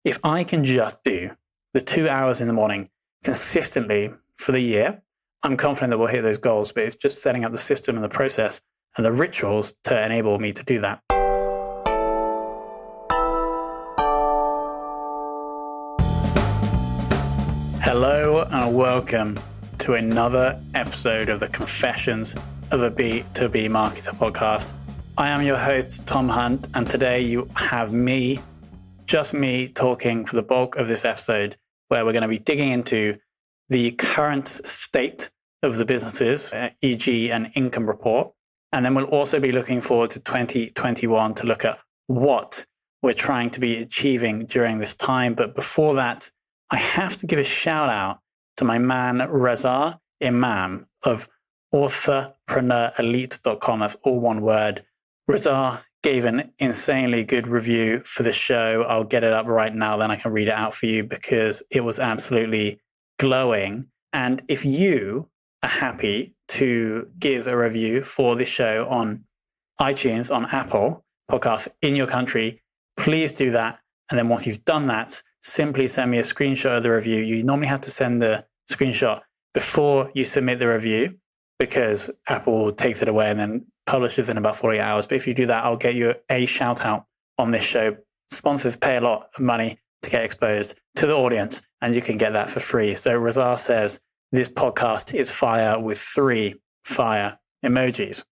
if I can just do the 2 hours in the morning consistently for the year, I'm confident that we'll hit those goals, but it's just setting up the system and the process and the rituals to enable me to do that. Hello and welcome to another episode of the Confessions of a B2B Marketer podcast. I am your host, Tom Hunt, and today you have me, just me, talking for the bulk of this episode, where we're going to be digging into the current state of the businesses, e.g. an income report. And then we'll also be looking forward to 2021 to look at what we're trying to be achieving during this time. But before that, I have to give a shout out to my man, Reza Imam of authorpreneurelite.com. That's all one word. Reza gave an insanely good review for the show. I'll get it up right now, then I can read it out for you because it was absolutely glowing. And if you are happy to give a review for this show on iTunes, on Apple Podcasts in your country, please do that. And then once you've done that, simply send me a screenshot of the review. You normally have to send the screenshot before you submit the review because Apple takes it away and then publishes in about 48 hours. But if you do that, I'll get you a shout out on this show. Sponsors pay a lot of money to get exposed to the audience, and you can get that for free. So Reza says, this podcast is fire with 3 fire emojis.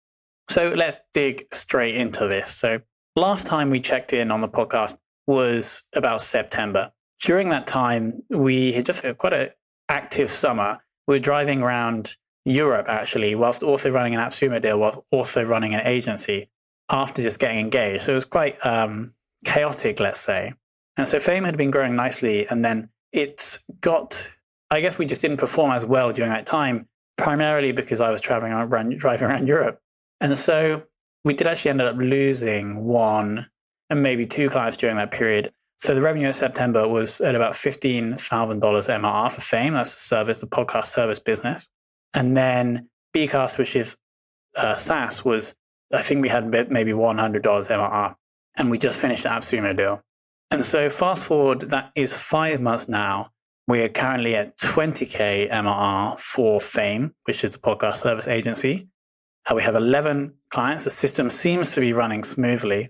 So let's dig straight into this. So last time we checked in on the podcast was about September. During that time, we had just had quite an active summer. We were driving around Europe, actually, whilst also running an AppSumo deal, whilst also running an agency after just getting engaged. So it was quite chaotic, let's say. And so Fame had been growing nicely. And then it got, I guess we just didn't perform as well during that time, primarily because I was driving around Europe. And so we did actually end up losing 1 and maybe 2 clients during that period. So the revenue in September was at about $15,000 MRR for Fame. That's a service, the podcast service business. And then bCast, which is SaaS, was, I think we had maybe $100 MRR. And we just finished the AppSumo deal. And so fast forward, that is 5 months now. We are currently at 20K MRR for Fame, which is a podcast service agency. We have 11 clients. The system seems to be running smoothly.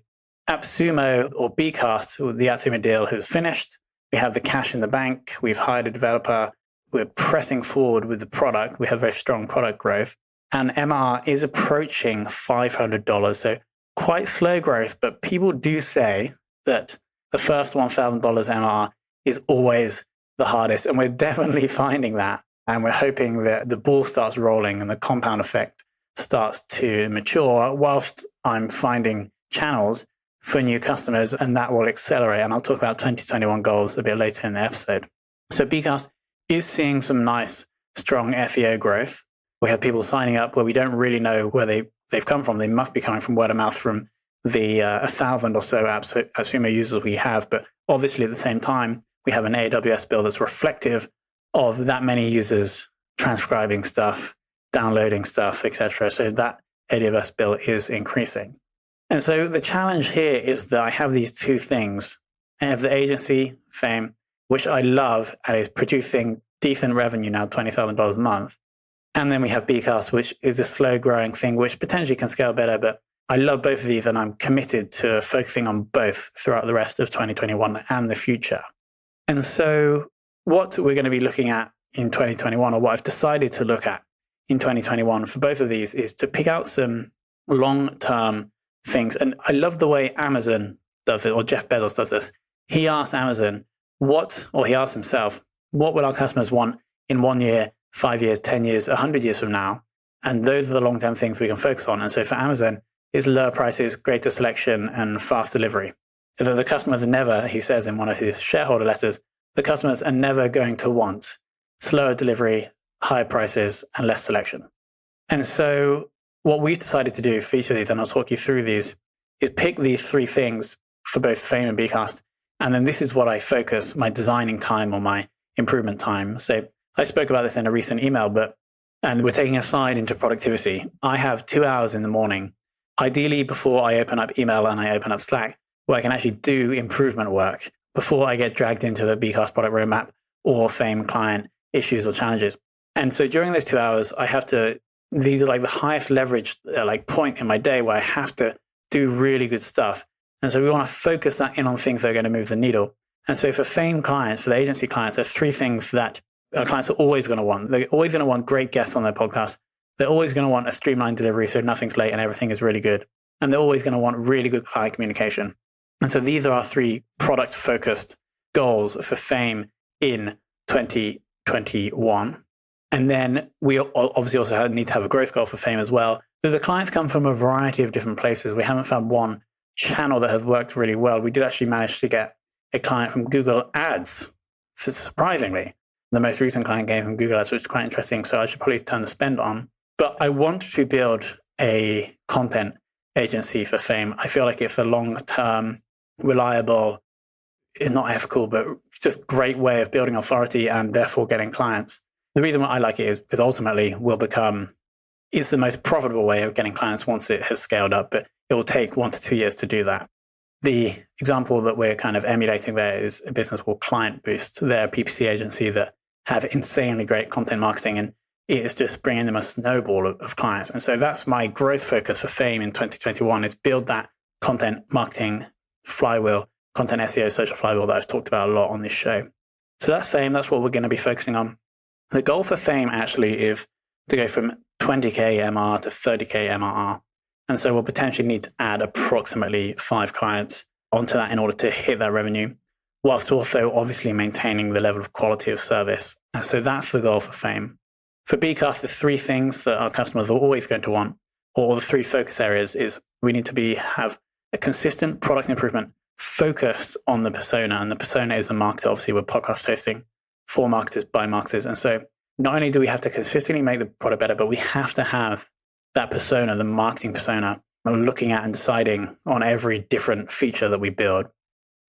AppSumo or bCast, the AppSumo deal has finished. We have the cash in the bank. We've hired a developer. We're pressing forward with the product. We have very strong product growth. And MRR is approaching $500. So quite slow growth, but people do say that the first $1,000 MRR is always the hardest. And we're definitely finding that. And we're hoping that the ball starts rolling and the compound effect starts to mature whilst I'm finding channels for new customers, and that will accelerate. And I'll talk about 2021 goals a bit later in the episode. So bCast is seeing some nice, strong SEO growth. We have people signing up where we don't really know where they've come from. They must be coming from word of mouth from the 1,000 or so AppSumo users we have. But obviously at the same time, we have an AWS bill that's reflective of that many users transcribing stuff, downloading stuff, etc. So that AWS bill is increasing. And so the challenge here is that I have these 2 things. I have the agency, Fame, which I love and is producing decent revenue now, $20,000 a month. And then we have bCast, which is a slow growing thing, which potentially can scale better. But I love both of these and I'm committed to focusing on both throughout the rest of 2021 and the future. And so what we're going to be looking at in 2021, or what I've decided to look at in 2021 for both of these, is to pick out some long-term things. And I love the way Amazon does it, or Jeff Bezos does this. He asked Amazon he asked himself, what will our customers want in 1 year, 5 years, 10 years, 100 years from now? And those are the long-term things we can focus on. And so for Amazon, it's lower prices, greater selection, and fast delivery. The customers are never, he says in one of his shareholder letters, the customers are never going to want slower delivery, higher prices, and less selection. And so what we've decided to do for each of these, and I'll talk you through these, is pick these 3 things for both Fame and bCast. And then this is what I focus my designing time or my improvement time. So I spoke about this in a recent email, and we're taking a side into productivity. I have 2 hours in the morning, ideally before I open up email and I open up Slack, where I can actually do improvement work before I get dragged into the bCast product roadmap or Fame client issues or challenges. And so during those 2 hours, I have to, these are like the highest leverage point in my day where I have to do really good stuff. And so we want to focus that in on things that are going to move the needle. And so for Fame clients, for the agency clients, there's 3 things that our clients are always going to want. They're always going to want great guests on their podcast. They're always going to want a streamlined delivery so nothing's late and everything is really good. And they're always going to want really good client communication. And so these are our 3 product-focused goals for Fame in 2021. And then we obviously also need to have a growth goal for Fame as well. So the clients come from a variety of different places. We haven't found one channel that has worked really well. We did actually manage to get a client from Google Ads, surprisingly. The most recent client came from Google Ads, which is quite interesting. So I should probably turn the spend on. But I want to build a content agency for Fame. I feel like it's a long-term, reliable, not ethical, but just great way of building authority and therefore getting clients. The reason why I like it is because ultimately it's the most profitable way of getting clients once it has scaled up, but it will take 1 to 2 years to do that. The example that we're kind of emulating there is a business called Client Boost. They're a PPC agency that have insanely great content marketing, and it is just bringing them a snowball of clients. And so that's my growth focus for Fame in 2021 is build that content marketing flywheel, content SEO, social flywheel that I've talked about a lot on this show. So that's Fame. That's what we're going to be focusing on. The goal for Fame actually is to go from 20K MRR to 30K MRR. And so we'll potentially need to add approximately 5 clients onto that in order to hit that revenue, whilst also obviously maintaining the level of quality of service. And so that's the goal for Fame. For bCast, the 3 things that our customers are always going to want, or the 3 focus areas, is we need to have a consistent product improvement focused on the persona. And the persona is a marketer, obviously, with podcast hosting for marketers by marketers. And so not only do we have to consistently make the product better, but we have to have that persona, the marketing persona, looking at and deciding on every different feature that we build.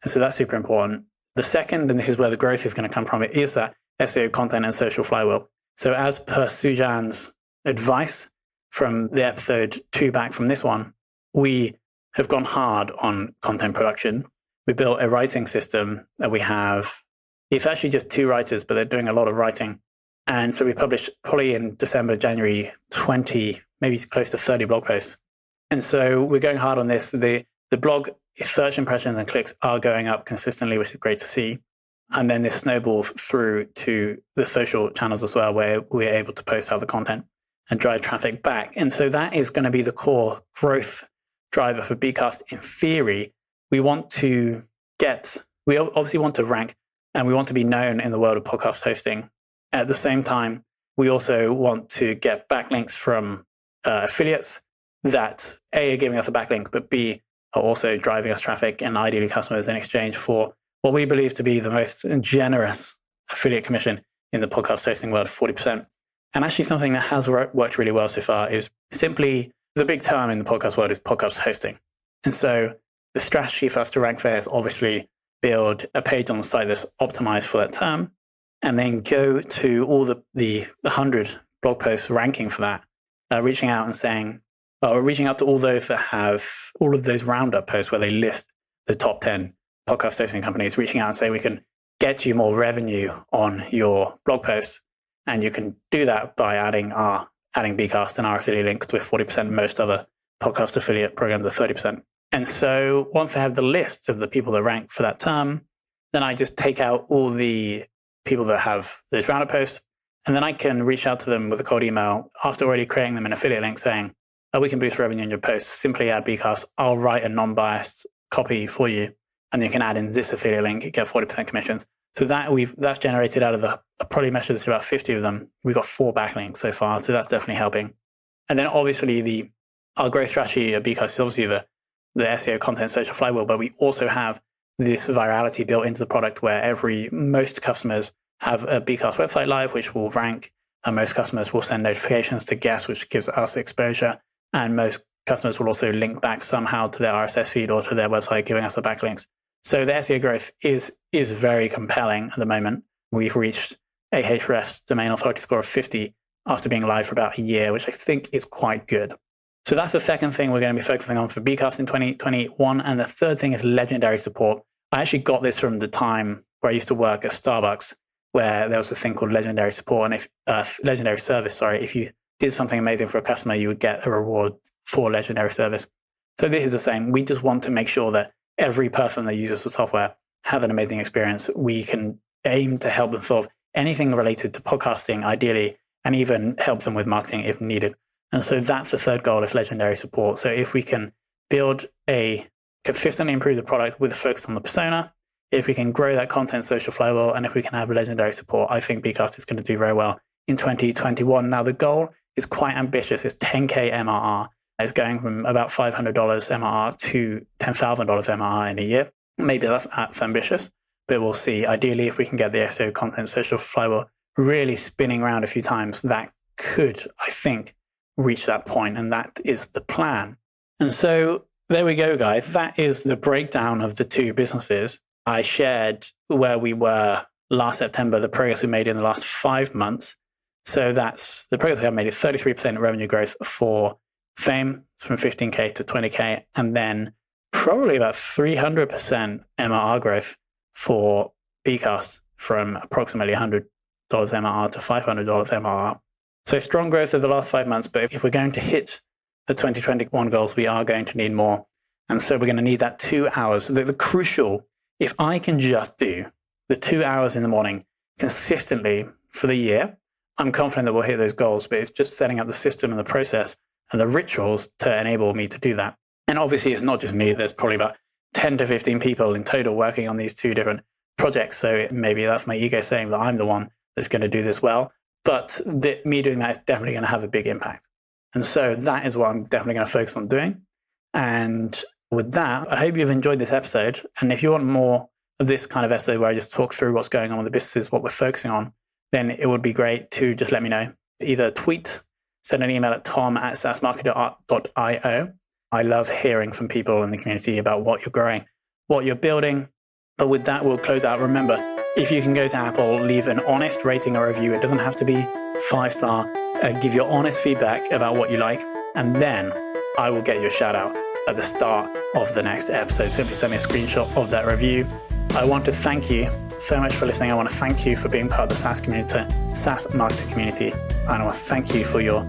And so that's super important. The second, and this is where the growth is going to come from, it is that SEO content and social flywheel. So as per Sujan's advice from the episode 2 back from this one, we have gone hard on content production. We built a writing system that it's actually just 2 writers, but they're doing a lot of writing. And so we published probably in December, January, 20, maybe close to 30 blog posts. And so we're going hard on this. The blog search impressions and clicks are going up consistently, which is great to see. And then this snowballs through to the social channels as well, where we're able to post other content and drive traffic back. And so that is going to be the core growth driver for bCast. In theory, we obviously want to rank and we want to be known in the world of podcast hosting. At the same time, we also want to get backlinks from affiliates that A, are giving us a backlink, but B, are also driving us traffic and ideally customers in exchange for what we believe to be the most generous affiliate commission in the podcast hosting world, 40%. And actually something that has worked really well so far is simply the big term in the podcast world is podcast hosting. And so the strategy for us to rank there is obviously build a page on the site that's optimized for that term, and then go to all the 100 blog posts ranking for that, reaching out to all those that have all of those roundup posts where they list the top 10 podcast hosting companies, reaching out and say, we can get you more revenue on your blog posts. And you can do that by adding bCast and our affiliate links to 40%. Most other podcast affiliate programs are 30%. And so once I have the list of the people that rank for that term, then I just take out all the people that have those roundup posts, and then I can reach out to them with a cold email after already creating them an affiliate link saying, we can boost revenue in your post. Simply add bCast. I'll write a non-biased copy for you, and you can add in this affiliate link, get 40% commissions. So that's generated out of I probably measured about 50 of them. We've got 4 backlinks so far, so that's definitely helping. And then obviously our growth strategy at bCast is obviously the SEO content social flywheel, but we also have this virality built into the product where most customers have a bCast website live, which will rank, and most customers will send notifications to guests, which gives us exposure. And most customers will also link back somehow to their RSS feed or to their website, giving us the backlinks. So the SEO growth is very compelling at the moment. We've reached Ahrefs domain authority score of 50 after being live for about a year, which I think is quite good. So that's the second thing we're going to be focusing on for bCast in 2021. And the third thing is legendary support. I actually got this from the time where I used to work at Starbucks, where there was a thing called legendary support, and if legendary service, sorry, if you did something amazing for a customer, you would get a reward for legendary service. So this is the same. We just want to make sure that every person that uses the software have an amazing experience. We can aim to help them solve anything related to podcasting, ideally, and even help them with marketing if needed. And so that's the third goal, is legendary support. So if we can consistently improve the product with a focus on the persona, if we can grow that content social flywheel, and if we can have legendary support, I think bCast is going to do very well in 2021. Now, the goal is quite ambitious. It's 10K MRR. It's going from about $500 MRR to $10,000 MRR in a year. Maybe that's ambitious, but we'll see. Ideally, if we can get the SEO content social flywheel really spinning around a few times, that could, I think, reach that point, and that is the plan. And so there we go, guys. That is the breakdown of the two businesses. I shared where we were last September, the progress we made in the last 5 months. So that's the progress we have made is 33% revenue growth for Fame, from 15K to 20K, and then probably about 300% MRR growth for bCast, from approximately $100 MRR to $500 MRR. So strong growth over the last 5 months, but if we're going to hit the 2021 goals, we are going to need more. And so we're going to need that 2 hours. The crucial, if I can just do the 2 hours in the morning consistently for the year, I'm confident that we'll hit those goals, but it's just setting up the system and the process and the rituals to enable me to do that. And obviously it's not just me. There's probably about 10 to 15 people in total working on these two different projects. So maybe that's my ego saying that I'm the one that's going to do this well. But me doing that is definitely going to have a big impact. And so that is what I'm definitely going to focus on doing. And with that, I hope you've enjoyed this episode. And if you want more of this kind of episode where I just talk through what's going on with the businesses, what we're focusing on, then it would be great to just let me know. Either tweet, send an email at tom@saasmarketer.io. I love hearing from people in the community about what you're growing, what you're building. But with that, we'll close out. Remember, if you can go to Apple, leave an honest rating or review. It doesn't have to be 5-star. Give your honest feedback about what you like, and then I will get you a shout out at the start of the next episode. Simply send me a screenshot of that review. I want to thank you so much for listening. I want to thank you for being part of the SaaS community, SaaS marketer community. And I want to thank you for your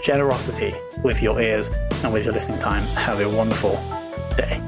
generosity with your ears and with your listening time. Have a wonderful day.